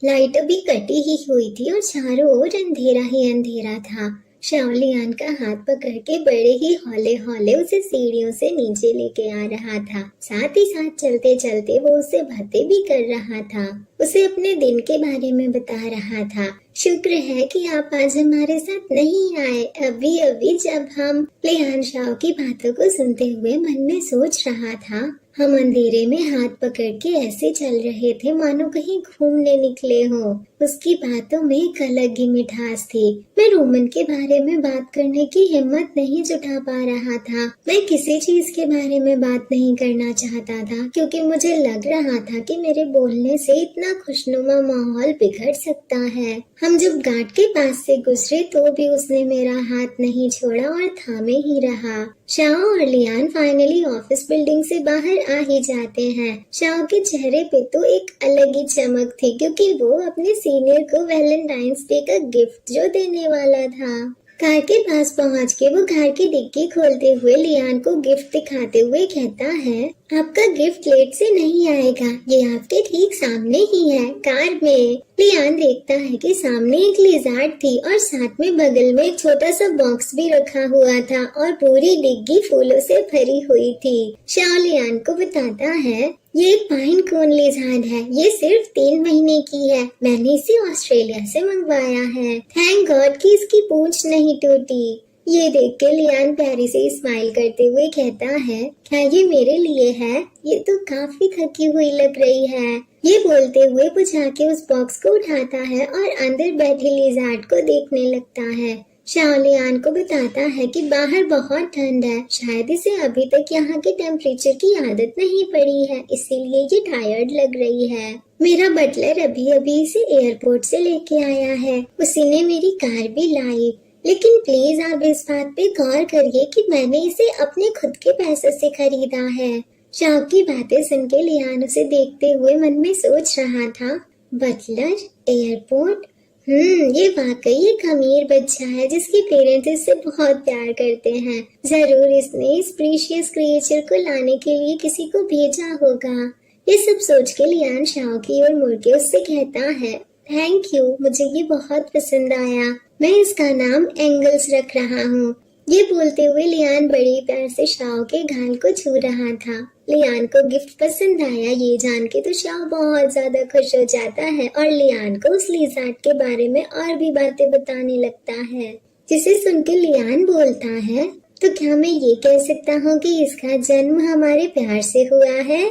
Light अभी कटी ही हुई थी और चारों ओर अंधेरा ही अंधेरा था। शाओलियान का हाथ पकड़ के बड़े ही हौले हौले उसे सीढ़ियों से नीचे लेके आ रहा था। साथ ही साथ चलते चलते वो उसे बातें भी कर रहा था, उसे अपने दिन के बारे में बता रहा था। शुक्र है कि आप आज हमारे साथ नहीं आए। अभी अभी जब हम लियान शाओ की बातों को सुनते हुए मन में सोच रहा था, हम अंधेरे में हाथ पकड़ के ऐसे चल रहे थे मानो कहीं घूमने निकले हो। उसकी बातों में एक अलग ही मिठास थी। मैं रोमन के बारे में बात करने की हिम्मत नहीं जुटा पा रहा था। मैं किसी चीज के बारे में बात नहीं करना चाहता था क्योंकि मुझे लग रहा था कि मेरे बोलने से इतना खुशनुमा माहौल बिगड़ सकता है। हम जब गार्ड के पास से गुजरे तो भी उसने मेरा हाथ नहीं छोड़ा और थामे ही रहा। शाओ और लियान फाइनली ऑफिस बिल्डिंग से बाहर आ ही जाते हैं। शाओ के चेहरे पे तो एक अलग ही चमक थी क्योंकि वो अपने सीनियर को वैलेंटाइंस डे का गिफ्ट जो देने वाला था। कार के पास पहुंच के वो कार की डिक्की खोलते हुए लियान को गिफ्ट दिखाते हुए कहता है, आपका गिफ्ट लेट से नहीं आएगा, ये आपके ठीक सामने ही है कार में। लियान देखता है कि सामने एक लिज़ार्ड थी और साथ में बगल में एक छोटा सा बॉक्स भी रखा हुआ था और पूरी डिग्गी फूलों से भरी हुई थी। शाओ लियान को बताता है, ये एक पाइन कोन लिज़ार्ड है, ये सिर्फ 3 महीने की है, मैंने इसे ऑस्ट्रेलिया से मंगवाया है। थैंक गॉड कि इसकी पूंछ नहीं टूटी। ये देख के लियान प्यारी से स्माइल करते हुए कहता है, क्या ये मेरे लिए है? ये तो काफी थकी हुई लग रही है। ये बोलते हुए वो जाके उस बॉक्स को उठाता है और अंदर बैठे लिज़ार्ड को देखने लगता है। शाओ लियान को बताता है कि बाहर बहुत ठंड है, शायद इसे अभी तक यहाँ के टेम्परेचर की आदत नहीं पड़ी है, इसीलिए ये टायर्ड लग रही है। मेरा बटलर अभी अभी इसे एयरपोर्ट से लेके आया है, उसी ने मेरी कार भी लाई। लेकिन प्लीज आप इस बात पे गौर करिए कि मैंने इसे अपने खुद के पैसे से खरीदा है। शाओ की बातें सुन के लियान उसे देखते हुए मन में सोच रहा था, बटलर, एयरपोर्ट, ये वाकई एक अमीर बच्चा है जिसके पेरेंट्स इससे बहुत प्यार करते हैं। जरूर इसने इस प्रीशियस क्रिएचर को लाने के लिए किसी को भेजा होगा। ये सब सोच के लियान शाओ की ओर मुड़ के उससे कहता है, थैंक यू, मुझे ये बहुत पसंद आया, मैं इसका नाम एंगल्स रख रहा हूँ। ये बोलते हुए लियान बड़ी प्यार से शाओ के गाल को छू रहा था। लियान को गिफ्ट पसंद आया ये जान के तो शाओ बहुत ज्यादा खुश हो जाता है और लियान को उस लिज़ार्ड के बारे में और भी बातें बताने लगता है, जिसे सुन के लियान बोलता है, तो क्या मैं ये कह सकता हूँ कि इसका जन्म हमारे प्यार से हुआ है?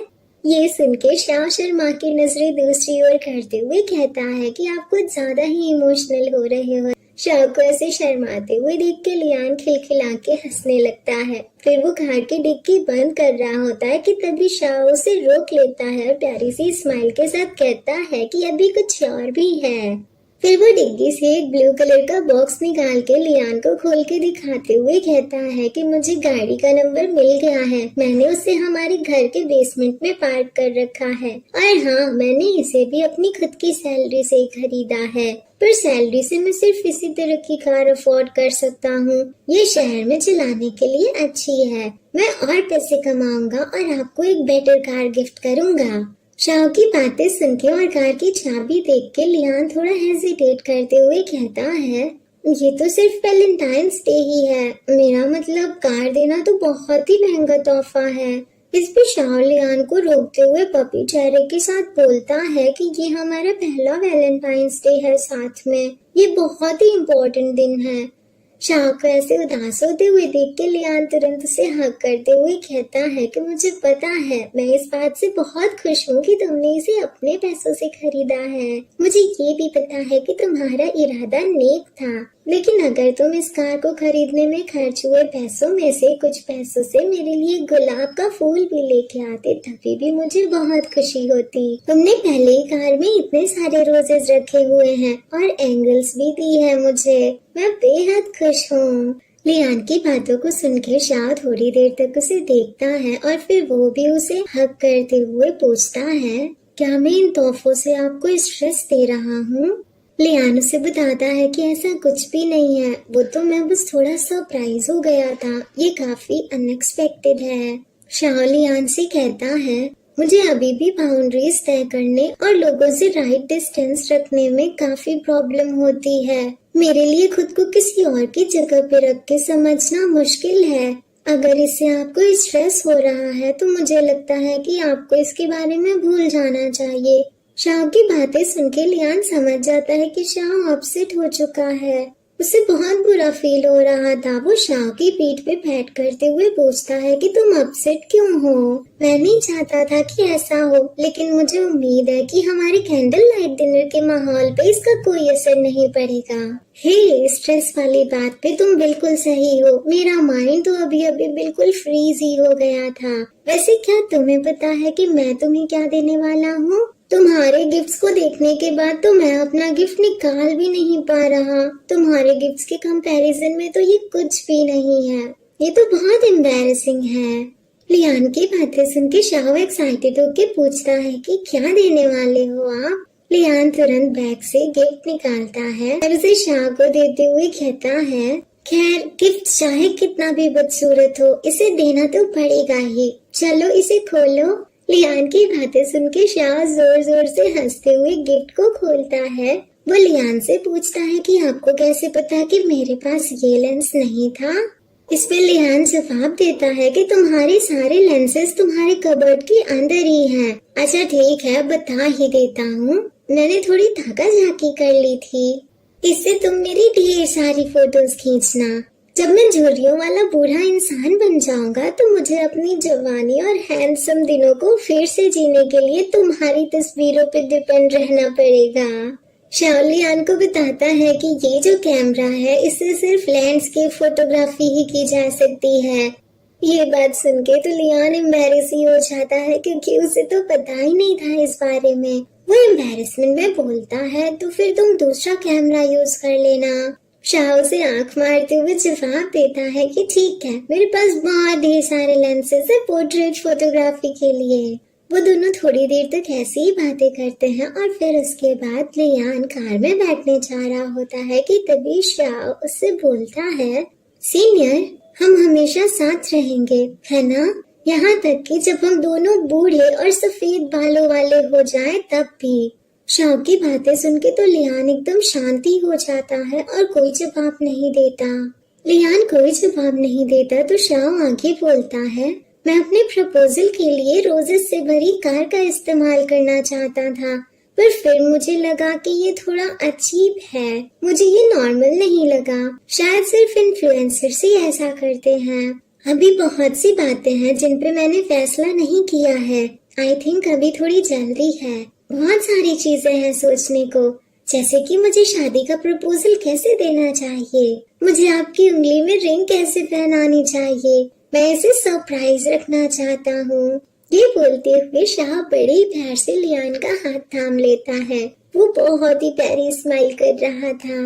ये सुन के शाओ शर्मा की नजरें दूसरी ओर करते हुए कहता है कि आप कुछ ज्यादा ही इमोशनल हो रहे हो। शाओ को ऐसे शर्माते हुए देख के लियान खिलखिला के हंसने लगता है। फिर वो कार की डिक्की बंद कर रहा होता है कि तभी शाओ उसे रोक लेता है और प्यारी सी स्माइल के साथ कहता है कि अभी कुछ और भी है। फिर वो डिग्गी से एक ब्लू कलर का बॉक्स निकाल के लियान को खोल के दिखाते हुए कहता है कि मुझे गाड़ी का नंबर मिल गया है, मैंने उसे हमारे घर के बेसमेंट में पार्क कर रखा है और हाँ, मैंने इसे भी अपनी खुद की सैलरी से खरीदा है, पर सैलरी से मैं सिर्फ इसी तरह की कार अफोर्ड कर सकता हूँ। ये शहर में चलाने के लिए अच्छी है, मैं और पैसे कमाऊंगा और आपको एक बेटर कार गिफ्ट करूंगा। शाओ की बातें सुन के और कार की चाबी देख के लियान थोड़ा हेजिटेट करते हुए कहता है, ये तो सिर्फ वैलेंटाइंस डे ही है, मेरा मतलब कार देना तो बहुत ही महंगा तोहफा है। इस पे शाओ लियान को रोकते हुए पपी चेहरे के साथ बोलता है कि ये हमारा पहला वैलेंटाइंस डे है साथ में, ये बहुत ही इम्पोर्टेंट दिन है। शाओ को ऐसे उदास होते हुए देख के लियान तुरंत उसे हक करते हुए कहता है कि मुझे पता है, मैं इस बात से बहुत खुश हूँ कि तुमने इसे अपने पैसों से खरीदा है। मुझे ये भी पता है कि तुम्हारा इरादा नेक था, लेकिन अगर तुम इस कार को खरीदने में खर्च हुए पैसों में से कुछ पैसों से मेरे लिए गुलाब का फूल भी लेके आते तभी भी मुझे बहुत खुशी होती। तुमने पहले ही कार में इतने सारे रोजेस रखे हुए हैं और एंगल्स भी दी है मुझे, मैं बेहद खुश हूँ। लियान की बातों को सुन के शाओ थोड़ी देर तक उसे देखता है और फिर वो भी उसे हक करते हुए पूछता है, क्या मैं इन तोहफों से आपको स्ट्रेस दे रहा हूँ? लियान उसे बताता है कि ऐसा कुछ भी नहीं है, वो तो मैं बस थोड़ा सरप्राइज हो गया था, ये काफी अनएक्सपेक्टेड है। शाओ लियान से कहता है, मुझे अभी भी बाउंड्रीज तय करने और लोगों से राइट डिस्टेंस रखने में काफी प्रॉब्लम होती है। मेरे लिए खुद को किसी और की जगह पे रख के समझना मुश्किल है। अगर इससे आपको स्ट्रेस हो रहा है तो मुझे लगता है कि आपको इसके बारे में भूल जाना चाहिए। शाह की बातें सुन के लियान समझ जाता है कि शाह अपसेट हो चुका है। उसे बहुत बुरा फील हो रहा था। वो शाह की पीठ पे पैट करते हुए पूछता है कि तुम अपसेट क्यों हो? मैं नहीं चाहता था कि ऐसा हो, लेकिन मुझे उम्मीद है कि हमारे कैंडल लाइट डिनर के माहौल पे इसका कोई असर नहीं पड़ेगा। हे, स्ट्रेस वाली बात पे तुम बिल्कुल सही हो। मेरा माइंड तो अभी अभी बिल्कुल फ्रीज ही हो गया था। वैसे क्या तुम्हें पता है कि मैं तुम्हें क्या देने वाला हूँ? तुम्हारे गिफ्ट्स को देखने के बाद तो मैं अपना गिफ्ट निकाल भी नहीं पा रहा। तुम्हारे गिफ्ट्स के कंपैरिजन में तो ये कुछ भी नहीं है। ये तो बहुत एम्बैरेसिंग है। लियान की बातें सुन के शाह एक्साइटेड होके पूछता है कि क्या देने वाले हो आप? लियान तुरंत बैग से गिफ्ट निकालता है और उसे शाह को देते हुए कहता है, खैर गिफ्ट चाहे कितना भी बदसूरत हो, इसे देना तो पड़ेगा ही। चलो इसे खोलो। लियान की बातें सुन के शाह जोर जोर से हंसते हुए गिफ्ट को खोलता है। वो लियान से पूछता है कि आपको कैसे पता कि मेरे पास ये लेंस नहीं था? इस पे लियान जवाब देता है कि तुम्हारे सारे लेंसेज तुम्हारे कबर्ड के अंदर ही हैं। अच्छा ठीक है, बता ही देता हूँ। मैंने थोड़ी धागा झाकी कर ली थी। इससे तुम मेरी ढेर सारी फोटोज खींचना। जब मैं झुर्रियों वाला बूढ़ा इंसान बन जाऊंगा तो मुझे अपनी जवानी और हैंडसम दिनों को फिर से जीने के लिए तुम्हारी तस्वीरों पे डिपेंड रहना पड़ेगा। शाह लियान को बताता है कि ये जो कैमरा है इससे सिर्फ लैंडस्केप फोटोग्राफी ही की जा सकती है। ये बात सुन के तो लियान एम्बैरेस ही हो जाता है क्योंकि उसे तो पता ही नहीं था इस बारे में। वो एम्बैरेसमेंट में बोलता है तो फिर तुम दूसरा कैमरा यूज कर लेना। शाह उसे आंख मारते हुए जवाब देता है कि ठीक है, मेरे पास बहुत ढेर सारे लेंसेज है पोर्ट्रेट फोटोग्राफी के लिए। वो दोनों थोड़ी देर तक ऐसी ही बातें करते हैं और फिर उसके बाद लियान कार में बैठने जा रहा होता है कि तभी शाह उससे बोलता है, सीनियर हम हमेशा साथ रहेंगे, है ना? यहाँ तक कि जब हम दोनों बूढ़े और सफेद बालों वाले हो जाएं तब भी। शाह की बातें सुन के तो लियान एकदम शांति हो जाता है और कोई जवाब नहीं देता। लियान कोई जवाब नहीं देता तो शाह आगे बोलता है, मैं अपने प्रपोजल के लिए रोजेस से भरी कार का इस्तेमाल करना चाहता था, पर फिर मुझे लगा कि ये थोड़ा अजीब है। मुझे ये नॉर्मल नहीं लगा। शायद सिर्फ इन्फ्लुएंसर्स ही ऐसा करते हैं। अभी बहुत सी बातें हैं जिन पे मैंने फैसला नहीं किया है। आई थिंक अभी थोड़ी जल्दी है। बहुत सारी चीजें हैं सोचने को, जैसे कि मुझे शादी का प्रपोजल कैसे देना चाहिए, मुझे आपकी उंगली में रिंग कैसे पहनानी चाहिए, मैं इसे सरप्राइज रखना चाहता हूँ। ये बोलते हुए शाह बड़े प्यार से लियान का हाथ थाम लेता है। वो बहुत ही प्यारी स्माइल कर रहा था।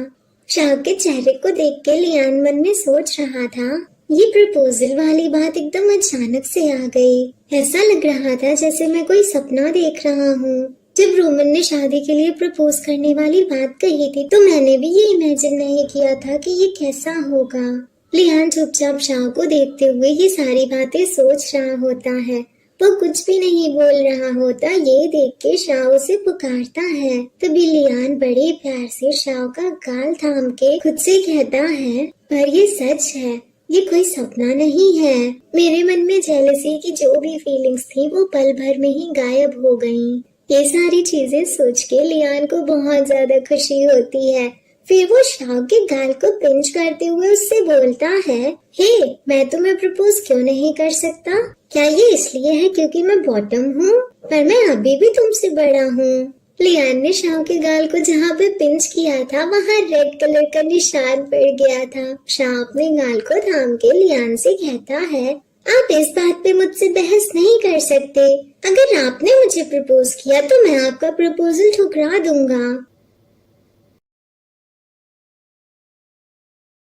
शाह के चेहरे को देख के लियान मन में सोच रहा था, ये प्रपोजल वाली बात एकदम अचानक से आ गई। ऐसा लग रहा था जैसे मैं कोई सपना देख रहा हूँ। जब रोमन ने शादी के लिए प्रपोज करने वाली बात कही थी तो मैंने भी ये इमेजिन नहीं किया था कि ये कैसा होगा। लियान चुपचाप शाह को देखते हुए ये सारी बातें सोच रहा होता है। वो कुछ भी नहीं बोल रहा होता। ये देख के शाह उसे पुकारता है। तभी लियान बड़े प्यार से शाह का गाल थाम के खुद से कहता है, पर ये सच है, ये कोई सपना नहीं है। मेरे मन में जेलसी की जो भी फीलिंग्स थी वो पल भर में ही गायब हो गयी। ये सारी चीजें सोच के लियान को बहुत ज्यादा खुशी होती है। फिर वो शाह के गाल को पिंच करते हुए उससे बोलता है, हे, मैं तुम्हें प्रपोज क्यों नहीं कर सकता? क्या ये इसलिए है क्योंकि मैं बॉटम हूँ? पर मैं अभी भी तुमसे बड़ा हूँ। लियान ने शाह के गाल को जहाँ पे पिंच किया था वहाँ रेड कलर का निशान पड़ गया था। शाह अपने गाल को थाम के लियान से कहता है, आप इस बात पे मुझसे बहस नहीं कर सकते। अगर आपने मुझे प्रपोज किया तो मैं आपका प्रपोजल ठुकरा दूंगा।